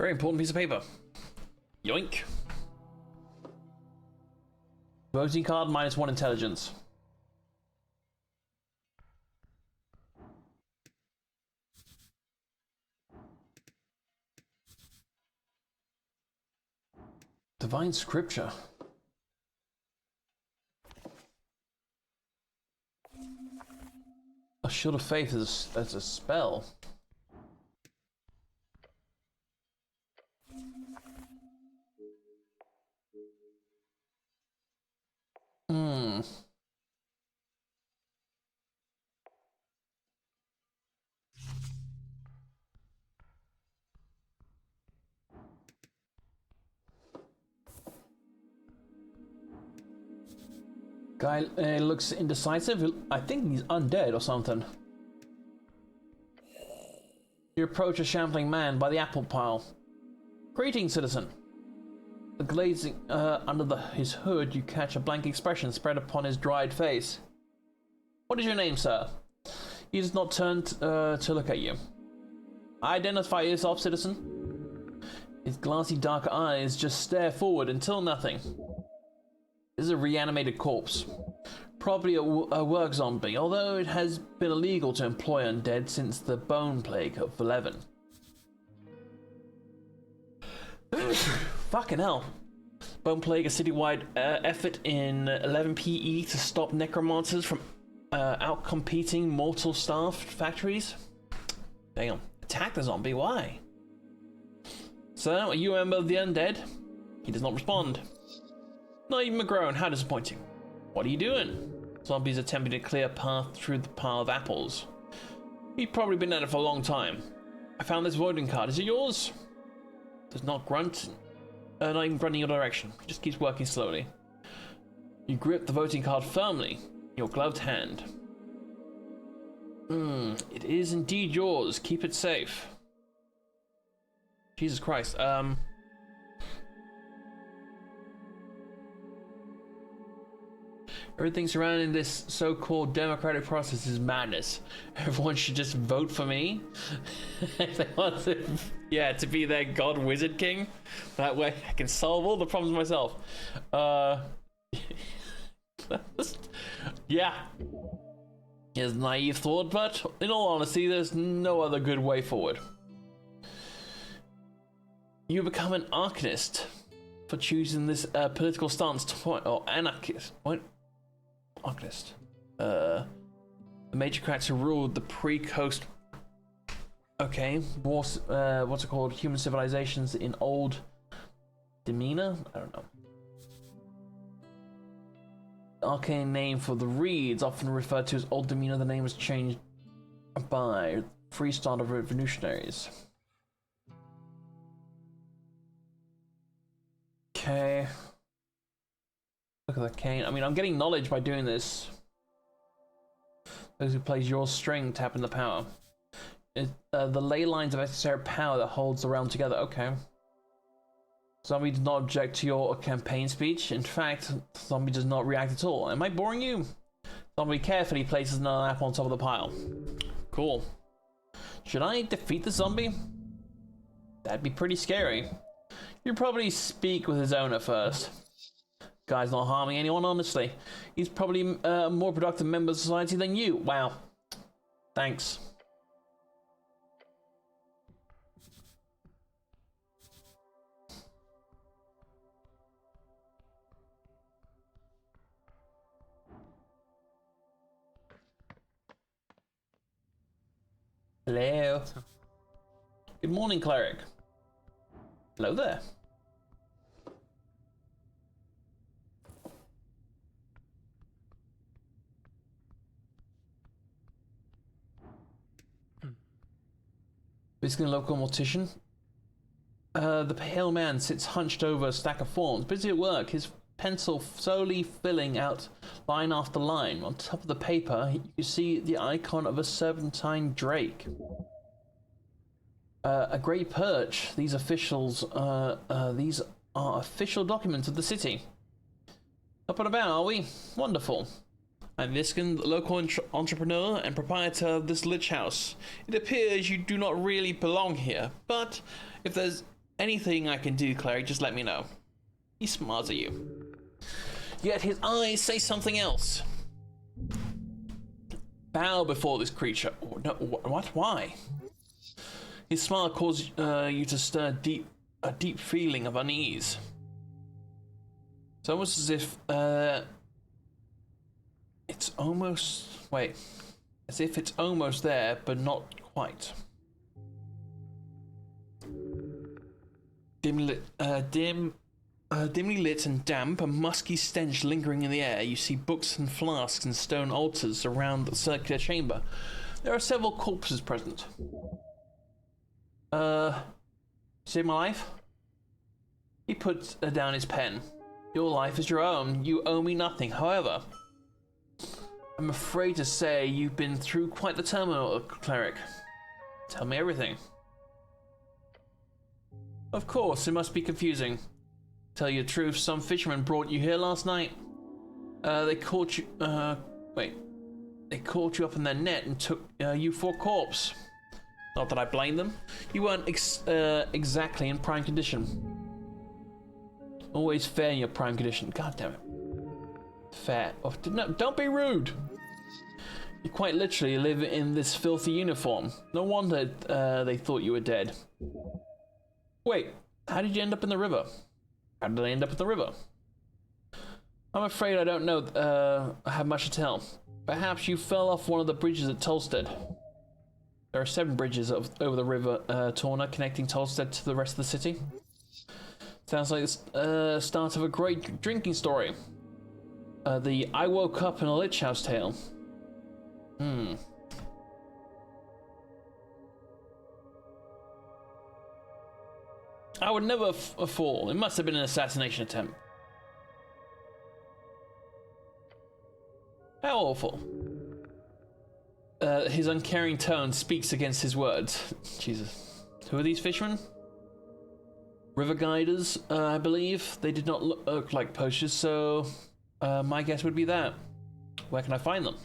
Very important piece of paper. Yoink. Voting card -1 intelligence. Divine scripture. A shield of faith is a spell. Guy looks indecisive. I think he's undead or something. You approach a shambling man by the apple pile. Greetings, citizen. The glazing under his hood, you catch a blank expression spread upon his dried face. What is your name, sir? He does not turn to look at you. Identify yourself, citizen. His glassy dark eyes just stare forward until nothing. This is a reanimated corpse. Probably a work zombie, although it has been illegal to employ undead since the bone plague of 11. Fucking hell. Bone plague, a citywide effort in 11 PE to stop necromancers from outcompeting mortal staffed factories. Damn. Attack the zombie, why? Sir, are you a member of the undead? He does not respond. Not even a groan, how disappointing. What are you doing? Zombies attempting to clear a path through the pile of apples. You've probably been at it for a long time. I found this voting card. Is it yours? Does not grunt. Not even grunt in your direction. He just keeps working slowly. You grip the voting card firmly in your gloved hand. It is indeed yours. Keep it safe. Jesus Christ. Everything surrounding this so-called democratic process is madness. Everyone should just vote for me. If they want to, to be their god wizard king. That way I can solve all the problems myself. Yeah. It's a naive thought, but in all honesty, there's no other good way forward. You become an arcanist for choosing this political stance or anarchist. What? Arcanist. The major cracks who ruled the pre-coast. Okay, what's it called? Human civilizations in old demeanor? I don't know. The arcane name for the reeds, often referred to as old demeanor. The name was changed by freestyle of revolutionaries. Okay. Look at the cane. I mean, I'm getting knowledge by doing this. Those who plays your string tap in the power. The ley lines of esoteric power that holds the realm together. Okay. Zombie does not object to your campaign speech. In fact, Zombie does not react at all. Am I boring you? Zombie carefully places another apple on top of the pile. Cool. Should I defeat the zombie? That'd be pretty scary. You'd probably speak with his owner first. Guy's not harming anyone, honestly. He's probably a more productive member of society than you. Wow. Thanks. Hello. Good morning, cleric. Hello there. Visiting a local mortician. The pale man sits hunched over a stack of forms, busy at work, his pencil slowly filling out line after line. On top of the paper, you see the icon of a serpentine drake. A great perch. These officials, these are official documents of the city. Up and about, are we? Wonderful. I'm Viskin, the local entrepreneur and proprietor of this lich house. It appears you do not really belong here, but if there's Anything I can do, Clary, just let me know. He smiles at you. Yet his eyes say something else. Bow before this creature. Oh, no, what? Why? His smile causes you to stir a deep feeling of unease. It's almost as if it's almost there, but not quite. Dimly lit and damp, a musky stench lingering in the air. You see books and flasks and stone altars around the circular chamber. There are several corpses present. Save my life? He puts down his pen. Your life is your own. You owe me nothing. However, I'm afraid to say you've been through quite the turmoil, cleric. Tell me everything. Of course, it must be confusing. Tell you the truth, some fishermen brought you here last night. They caught you. They caught you up in their net and took you for a corpse. Not that I blame them. You weren't exactly in prime condition. Always fair in your prime condition. God damn it. Fair. Oh, no, don't be rude. You quite literally live in this filthy uniform. No wonder they thought you were dead. Wait, how did you end up in the river? How did I end up in the river? I'm afraid I don't know. I have much to tell. Perhaps you fell off one of the bridges at Tolstead. There are 7 bridges over the river Torna connecting Tolstead to the rest of the city. Sounds like the start of a great drinking story. The I woke up in a lich house tale. I would never fall. It must have been an assassination attempt. How awful. His uncaring tone speaks against his words. Jesus. Who are these fishermen? River guiders, I believe. They did not look like poachers, so my guess would be that. Where can I find them?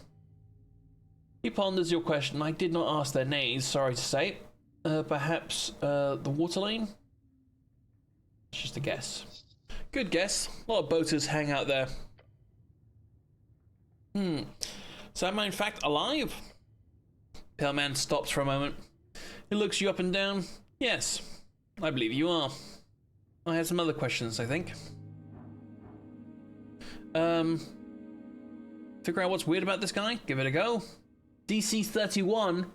He ponders your question. I did not ask their names, sorry to say. Perhaps the water lane? It's just a guess. Good guess. A lot of boaters hang out there. So am I in fact alive? Pale man stops for a moment. He looks you up and down. Yes, I believe you are. I have some other questions, I think. Figure out what's weird about this guy? Give it a go. DC 31.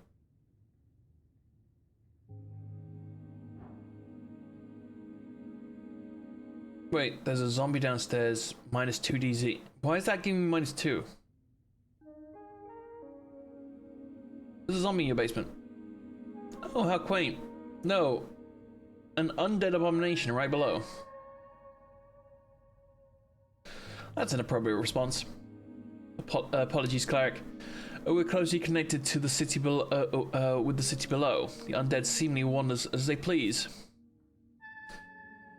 Wait, there's a zombie downstairs. -2 DZ. Why is that giving me -2? There's a zombie in your basement. Oh, how quaint. No. An undead abomination right below. That's an appropriate response. Apologies, cleric. We're closely connected to the city below. With the city below, the undead seemingly wander as they please.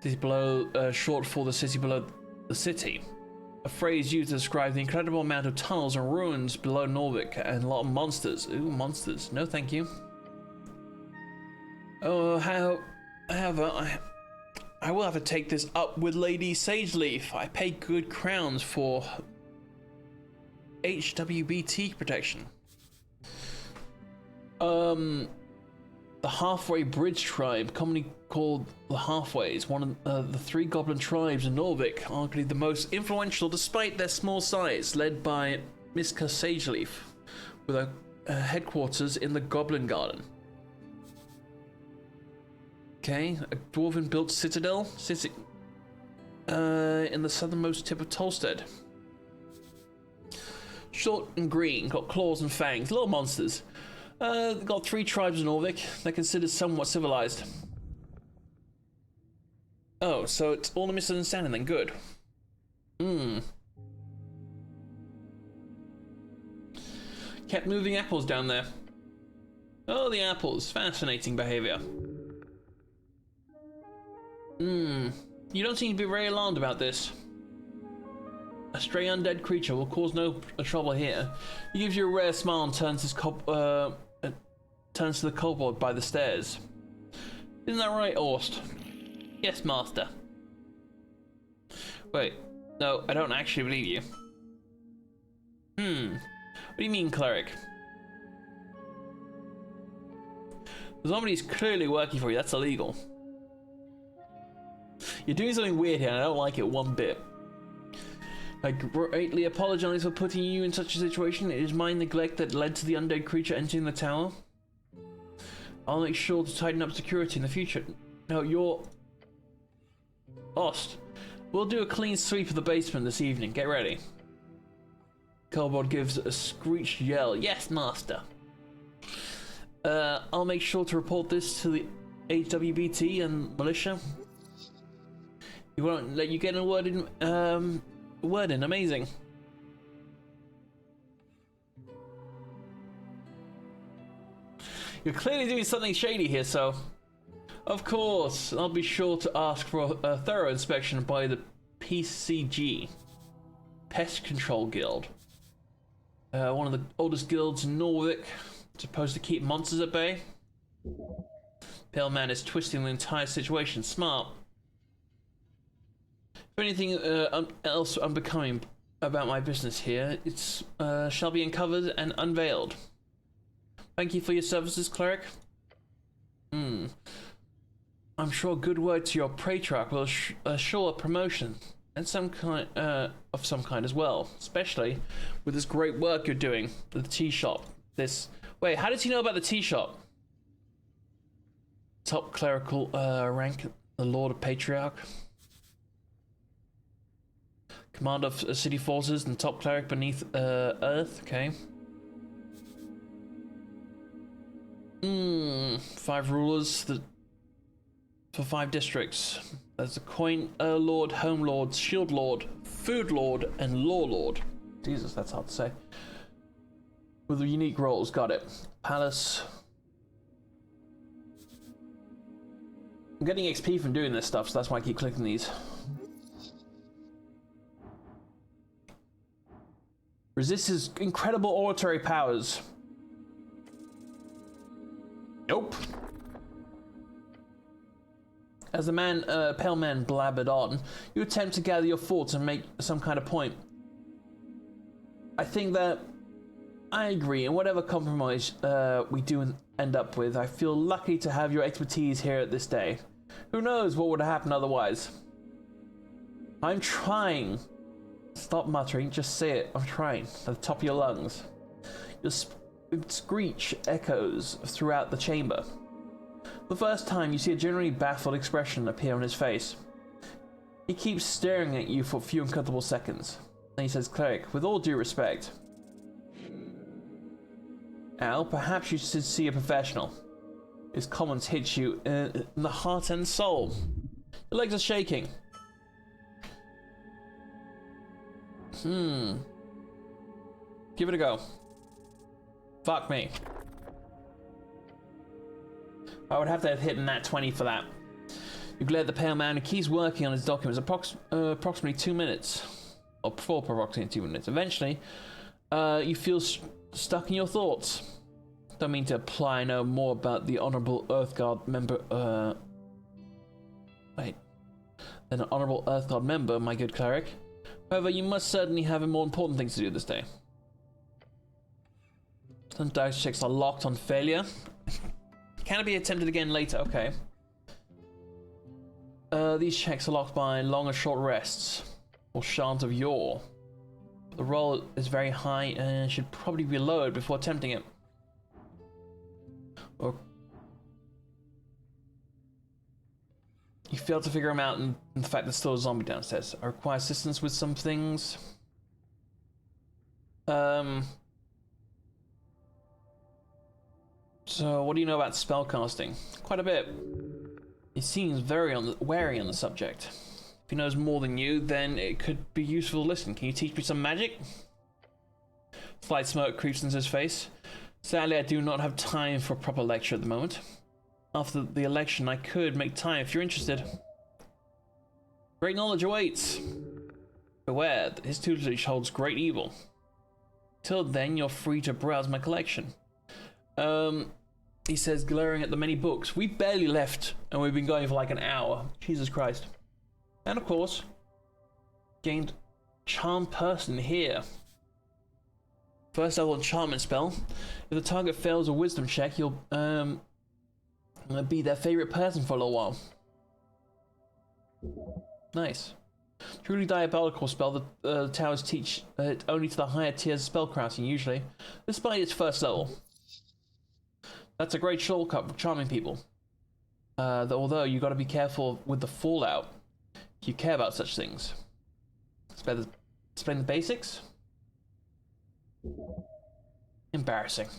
City below, short for the city below the city. A phrase used to describe the incredible amount of tunnels and ruins below Norvik and a lot of monsters. Ooh, monsters. No, thank you. Oh, however, I will have to take this up with Lady Sageleaf. I pay good crowns for HWBT protection. The Halfway Bridge tribe, commonly called the Halfways, one of the 3 goblin tribes in Norvik, arguably the most influential despite their small size, led by Miska Sageleaf, with a headquarters in the Goblin Garden. Okay, a dwarven-built citadel sitting in the southernmost tip of Tolstead. Short and green, got claws and fangs, little monsters. Got 3 tribes in Norvik. They're considered somewhat civilized. Oh, so it's all a misunderstanding then. Good. Kept moving apples down there. Oh, the apples. Fascinating behavior. You don't seem to be very alarmed about this. A stray undead creature will cause no trouble here. He gives you a rare smile and turns to the kobold by the stairs. Isn't that right, Orst? Yes, master. Wait, no, I don't actually believe you. What do you mean, cleric? Somebody's clearly working for you, that's illegal. You're doing something weird here and I don't like it one bit. I greatly apologize for putting you in such a situation. It is my neglect that led to the undead creature entering the tower. I'll make sure to tighten up security in the future. No, you're... Ost. We'll do a clean sweep of the basement this evening. Get ready. Kobold gives a screeched yell. Yes, master. I'll make sure to report this to the HWBT and militia. He won't let you get a word in. Amazing. You're clearly doing something shady here, so... Of course, I'll be sure to ask for a thorough inspection by the PCG. Pest Control Guild. One of the oldest guilds in Norwick. Supposed to keep monsters at bay. Pale Man is twisting the entire situation. Smart. If anything else unbecoming about my business here, it shall be uncovered and unveiled. Thank you for your services, cleric. I'm sure a good word to your patriarch will assure a promotion and some kind of some kind as well, especially with this great work you're doing with the tea shop. Wait, how does he know about the tea shop? Top clerical rank, the Lord of Patriarch. Commander of city forces and top cleric beneath Earth. Okay. 5 rulers for 5 districts. There's a coin lord, home lord, shield lord, food lord, and law lord. Jesus, that's hard to say. With the unique roles, got it. Palace. I'm getting XP from doing this stuff, so that's why I keep clicking these. Resists his incredible oratory powers. Nope. As the pale man blabbered on, you attempt to gather your thoughts and make some kind of point. I think that I agree, and whatever compromise we do end up with, I feel lucky to have your expertise here at this day. Who knows what would have happened otherwise? I'm trying. Stop muttering, just say it. I'm trying. At the top of your lungs. Your screech echoes throughout the chamber. For the first time, you see a generally baffled expression appear on his face. He keeps staring at you for a few uncomfortable seconds. Then he says, "Cleric, with all due respect, Al, perhaps you should see a professional." His comments hit you in the heart and soul. Your legs are shaking. Give it a go. Fuck me. I would have to have hit a nat 20 for that. You glare at the pale man who keeps working on his documents approximately 2 minutes. Or for approximately 2 minutes. Eventually, you feel stuck in your thoughts. Don't mean to imply I know more about the Honorable Earthguard member, than an Honorable Earthguard member, my good cleric. However, you must certainly have more important things to do this day. Some dice checks are locked on failure. Can it be attempted again later? Okay. These checks are locked by long or short rests, or shards of yore. The roll is very high and should probably be lowered before attempting it. Or you fail to figure them out, and the fact there's still a zombie downstairs. I require assistance with some things. So, what do you know about spellcasting? Quite a bit. He seems very wary on the subject. If he knows more than you, then it could be useful to listen. Can you teach me some magic? Slight smirk creeps into his face. Sadly, I do not have time for a proper lecture at the moment. After the election, I could make time if you're interested. Great knowledge awaits. Beware, that his tutelage holds great evil. Till then, you're free to browse my collection. he says, glaring at the many books. We barely left, and we've been going for like an hour. Jesus Christ. And of course, gained Charm Person here. First level enchantment spell. If the target fails a wisdom check, you'll be their favorite person for a little while. Nice. Truly diabolical spell that the towers teach it only to the higher tiers of spellcrafting usually, despite its first level. That's a great shortcut for charming people. Although you got to be careful with the fallout if you care about such things. Explain the basics. Embarrassing.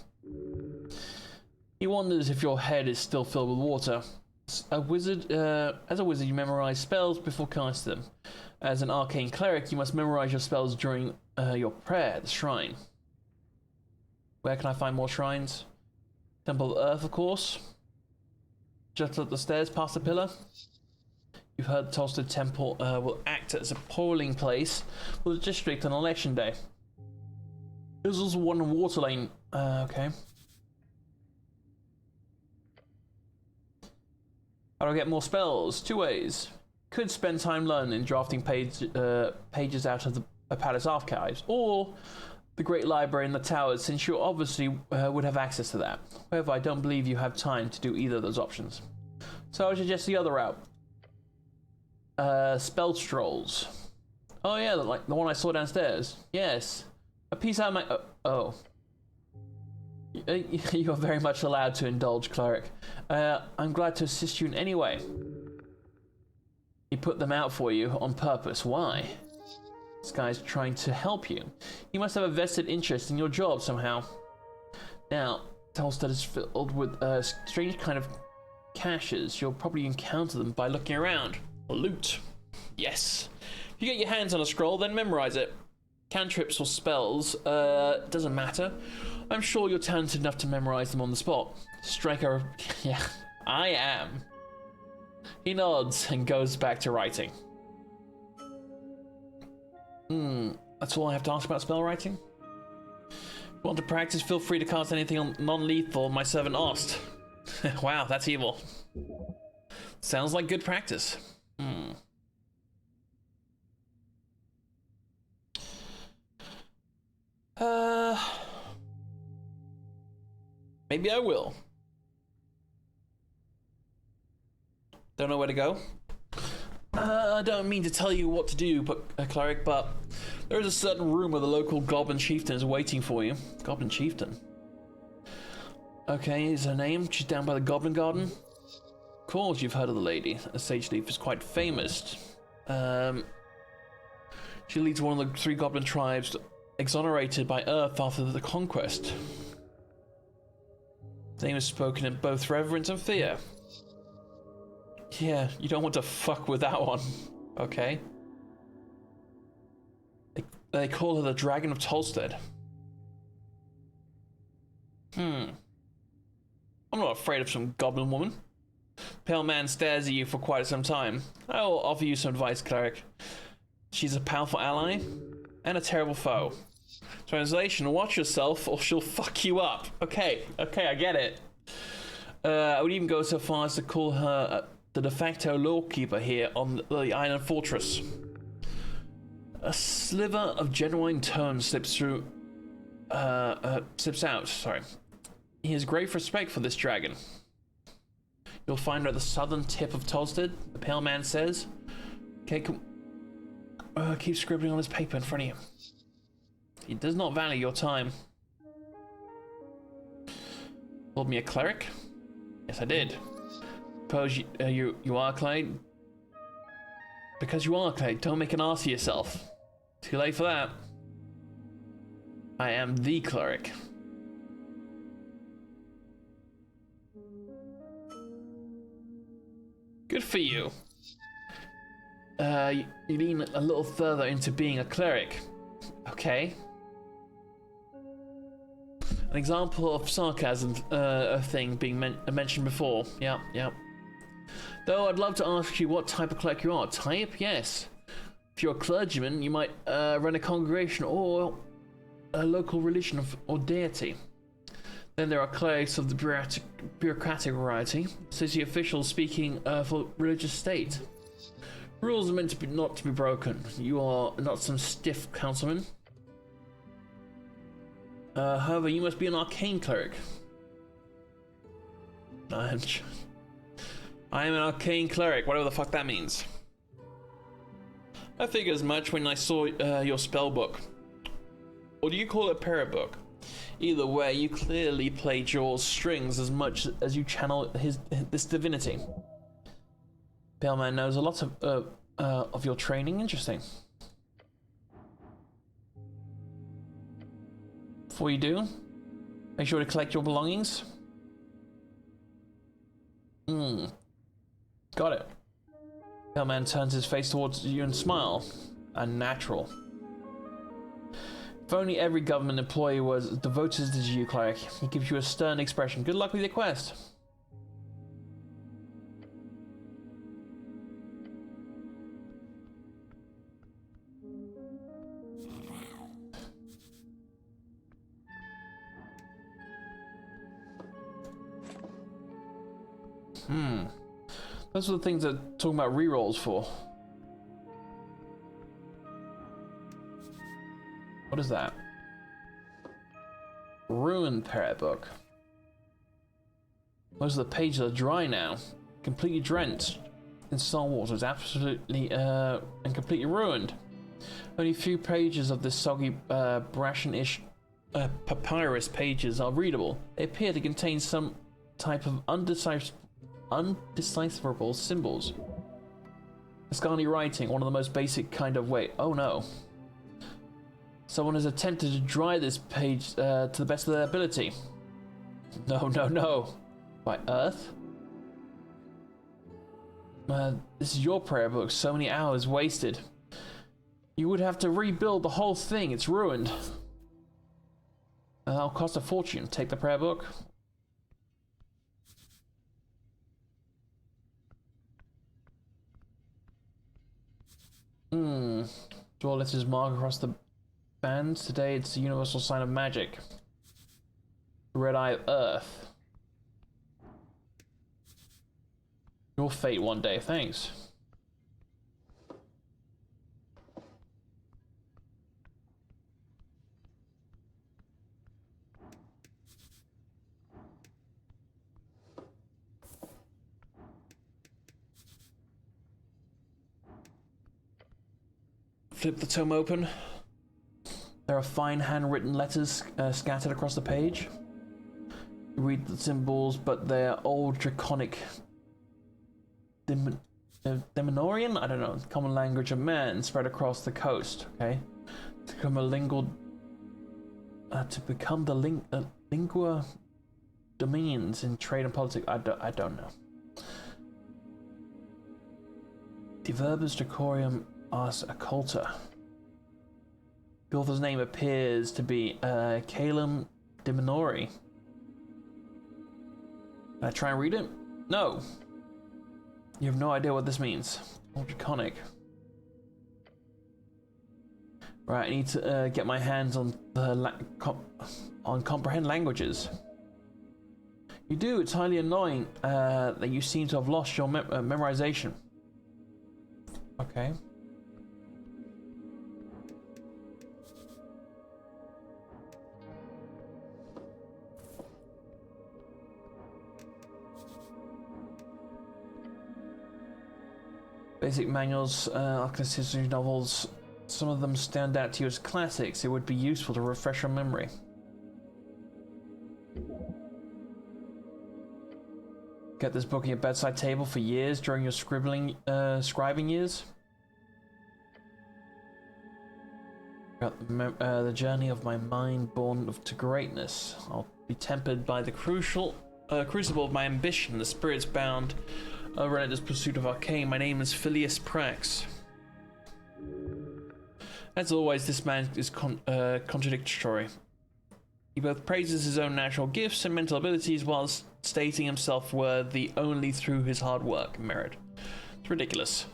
He wonders if your head is still filled with water. As a wizard, you memorize spells before casting them. As an arcane cleric, you must memorize your spells during your prayer at the shrine. Where can I find more shrines? Temple of Earth, of course. Just up the stairs past the pillar. You've heard the Tolstead Temple will act as a polling place for the district on election day. There's also one in Water Lane. Okay. How do I get more spells? 2 ways. Could spend time learning, drafting pages out of the Palace Archives, or the Great Library in the Towers, since you obviously would have access to that. However, I don't believe you have time to do either of those options. So I would suggest the other route. Spell Strolls. Oh yeah, like the one I saw downstairs. Yes. A piece out of my... oh. You're very much allowed to indulge, cleric. I'm glad to assist you in any way. He put them out for you on purpose. Why? This guy's trying to help you. He must have a vested interest in your job somehow. Now, Tolstead is filled with strange kind of caches. You'll probably encounter them by looking around. Loot. Yes. If you get your hands on a scroll, then memorize it. Cantrips or spells, doesn't matter. I'm sure you're talented enough to memorize them on the spot. Striker, yeah, I am. He nods and goes back to writing. That's all I have to ask about spell writing? If you want to practice, feel free to cast anything on non-lethal, my servant asked. Wow, that's evil. Sounds like good practice. Maybe I will. Don't know where to go. I don't mean to tell you what to do, but cleric, but there is a certain room where the local goblin chieftain is waiting for you. Goblin chieftain. Okay, is her name? She's down by the Goblin Garden. Of course, you've heard of the lady. A sage leaf is quite famous. She leads one of the 3 goblin tribes exonerated by Earth after the conquest. The name is spoken in both reverence and fear. Yeah, you don't want to fuck with that one. Okay. They call her the Dragon of Tolstead. I'm not afraid of some goblin woman. Pale man stares at you for quite some time. I will offer you some advice, cleric. She's a powerful ally and a terrible foe. Translation, watch yourself or she'll fuck you up. Okay, I get it. I would even go so far as to call her the de facto lawkeeper here on the island fortress. A sliver of genuine tone slips out, sorry. He has great respect for this dragon. You'll find her at the southern tip of Tolstead, the pale man says. Okay, keep scribbling on his paper in front of you. He does not value your time. Called me a cleric? Yes, I did. Suppose you are Clay? Because you are Clay, don't make an ass of yourself. Too late for that. I am the cleric. Good for you. You lean a little further into being a cleric. Okay. An example of sarcasm thing being mentioned before. Yeah. Though I'd love to ask you what type of cleric you are. Type? Yes. If you're a clergyman, you might run a congregation or a local religion or deity. Then there are clerics of the bureaucratic variety, city officials speaking for religious state. Rules are meant to be not to be broken. You are not some stiff councilman. However, you must be an arcane cleric. I am an arcane cleric, whatever the fuck that means. I figured as much when I saw your spell book. Or do you call it a parrot book? Either way, you clearly play Jaws' strings as much as you channel this divinity. Pale Man knows a lot of your training. Interesting. Before you do, make sure to collect your belongings. Got it. Pale Man turns his face towards you and smile. Unnatural. If only every government employee was devoted to you, cleric. He gives you a stern expression. Good luck with your quest. Those are the things that talking about rerolls for. What is that? Ruined parrot book. Most of the pages are dry now, completely drenched in salt water. It's absolutely and completely ruined. Only a few pages of this soggy Brashan-ish papyrus pages are readable. They appear to contain some type of undecipherable symbols. Ascani writing, one of the most basic kind of way. Oh no. Someone has attempted to dry this page to the best of their ability. No. By Earth? This is your prayer book. So many hours wasted. You would have to rebuild the whole thing. It's ruined. That'll cost a fortune. Take the prayer book. Draw letters mark across the bands. Today it's the universal sign of magic. The red eye of Earth. Your fate one day. Thanks. Flip the tome open. There are fine handwritten letters scattered across the page. You read the symbols, but they're old draconic Demonorian? I don't know. Common language of man spread across the coast. Okay, to become a lingual, lingua domains in trade and politics. I don't know. De verbis decorium ars occulta. The author's name appears to be Calum Diminori. Can I try and read it? No. You have no idea what this means. All draconic. Right, I need to get my hands on the comprehend languages. You do. It's highly annoying that you seem to have lost your memorization. Okay. Basic manuals, architecture history novels, some of them stand out to you as classics. It would be useful to refresh your memory. Get this book on your bedside table for years during your scribing years. The journey of my mind born to greatness. I'll be tempered by the crucible of my ambition, the spirits bound. A relentless pursuit of arcane. My name is Phileas Prax. As always, this man is contradictory. He both praises his own natural gifts and mental abilities whilst stating himself worthy only through his hard work and merit. It's ridiculous.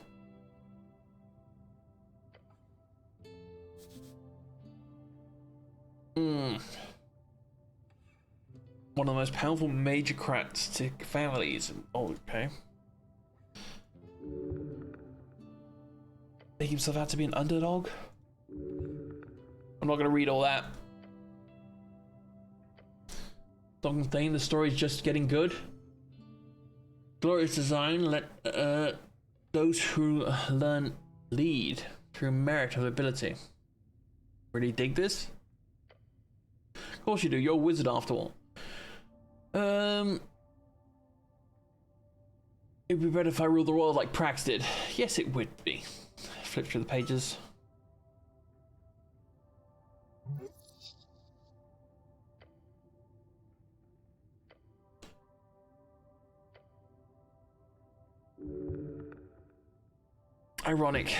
one of the most powerful majocratic families. Oh, okay. Make himself out to be an underdog? I'm not gonna read all that. Don't think the story's just getting good. Glorious design, let those who learn lead through merit of ability. Really dig this? Of course you do, you're a wizard after all. It'd be better if I ruled the world like Prax did. Yes, it would be. Flip through the pages. Ironic.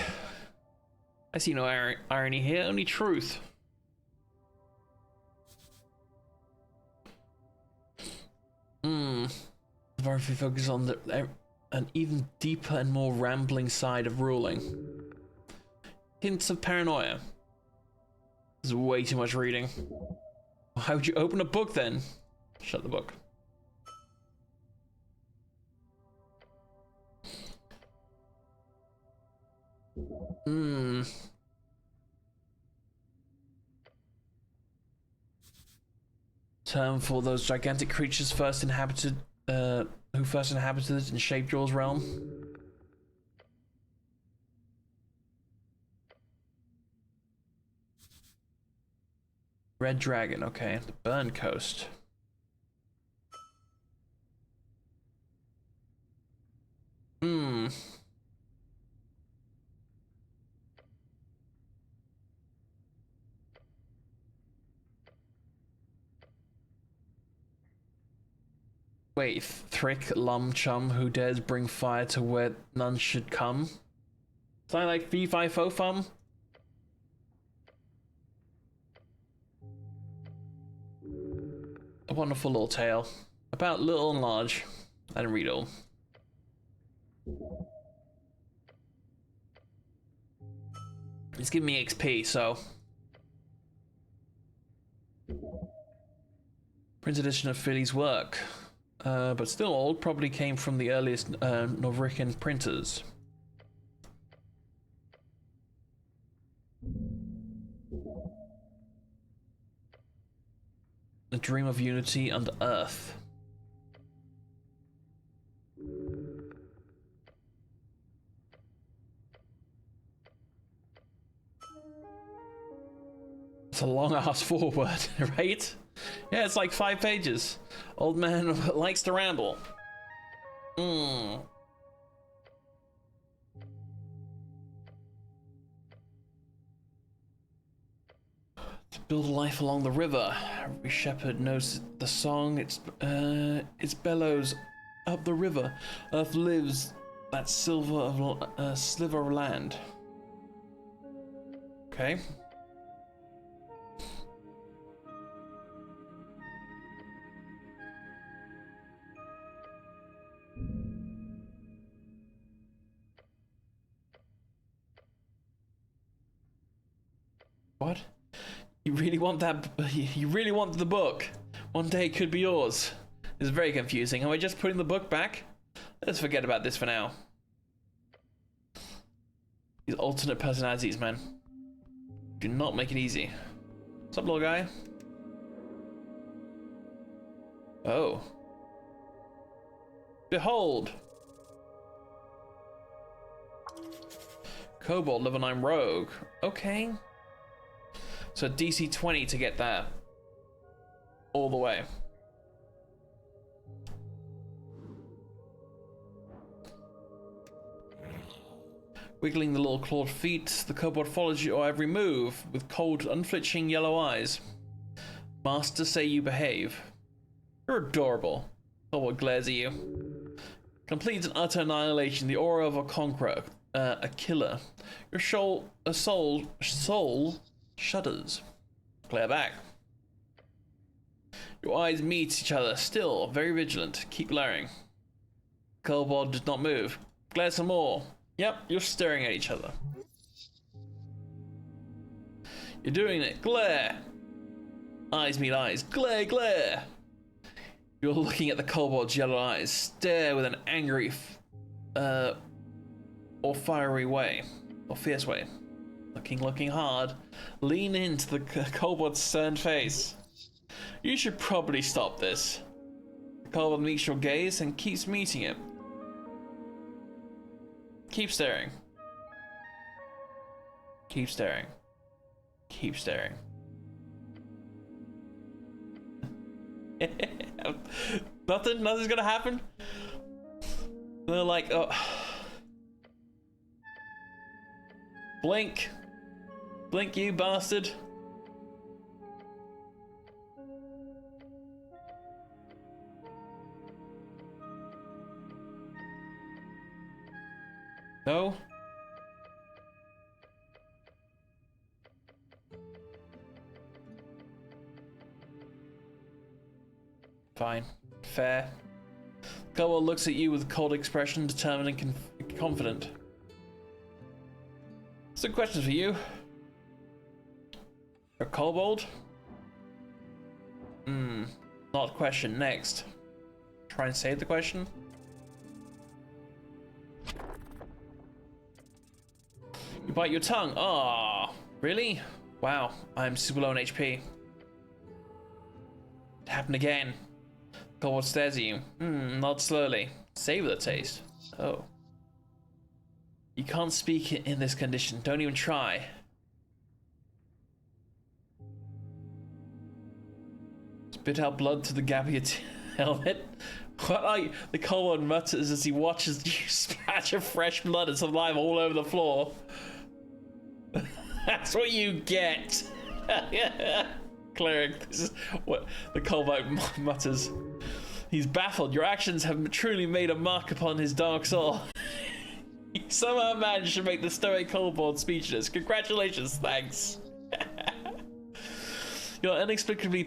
I see no irony here, only truth. Very few focus on an even deeper and more rambling side of ruling. Hints of paranoia. This is way too much reading. Why would you open a book then? Shut the book. Term for those gigantic creatures who first inhabited and shaped Jaws' realm. Red Dragon, okay. The Burn Coast. Wait, Thrick, Lum Chum, who dares bring fire to where none should come? Something like Fee Fi Fo Fum? A wonderful little tale. About little and large. I didn't read all. It's giving me XP, so... Print edition of Philly's work. But still old, probably came from the earliest Novrican printers. A dream of unity under Earth. It's a long ass forward, right? Yeah, it's like 5 pages. Old man likes to ramble. To build a life along the river. Every shepherd knows the song. It's bellows up the river. Earth lives that sliver of land. Okay. What? You really want that? You really want the book? One day it could be yours. It's very confusing. Am I just putting the book back? Let's forget about this for now. These alternate personalities, man. Do not make it easy. What's up, little guy? Oh. Behold! Kobold level 9 rogue. Okay. So DC 20 to get that all the way. Wiggling the little clawed feet, the kobold follows your every move with cold, unflinching yellow eyes. Masters say you behave. You're adorable. Kobold glares at you. Complete and utter annihilation, the aura of a conqueror, a killer. Your soul shudders. Glare back. Your eyes meet each other, still very vigilant. Keep glaring. Kobold does not move. Glare some more. Yep, you're staring at each other. You're doing it. Glare. Eyes meet eyes. Glare, glare. You're looking at the kobold's yellow eyes, stare with an angry or fiery way, or fierce way. Looking hard, lean into the kobold's stern face. You should probably stop this. The kobold meets your gaze and keeps meeting it. Keep staring. Keep staring. Keep staring. Nothing's gonna happen. They're like, oh. Blink. Blink, you bastard. No? Fine. Fair. Kobold looks at you with cold expression, determined and confident. Some questions for you. A kobold? Not question. Next. Try and save the question. You bite your tongue. Ah, really? Wow, I'm super low on HP. It happened again. Kobold stares at you. Nod slowly. Savor the taste. Oh. You can't speak in this condition. Don't even try. Spit out blood to the gap of your helmet. What are you? The kobold mutters as he watches you splash of fresh blood and saliva all over the floor. That's what you get. Cleric, this is what the kobold mutters. He's baffled. Your actions have truly made a mark upon his dark soul. You somehow managed to make the stoic kobold speechless. Congratulations, thanks. You're inexplicably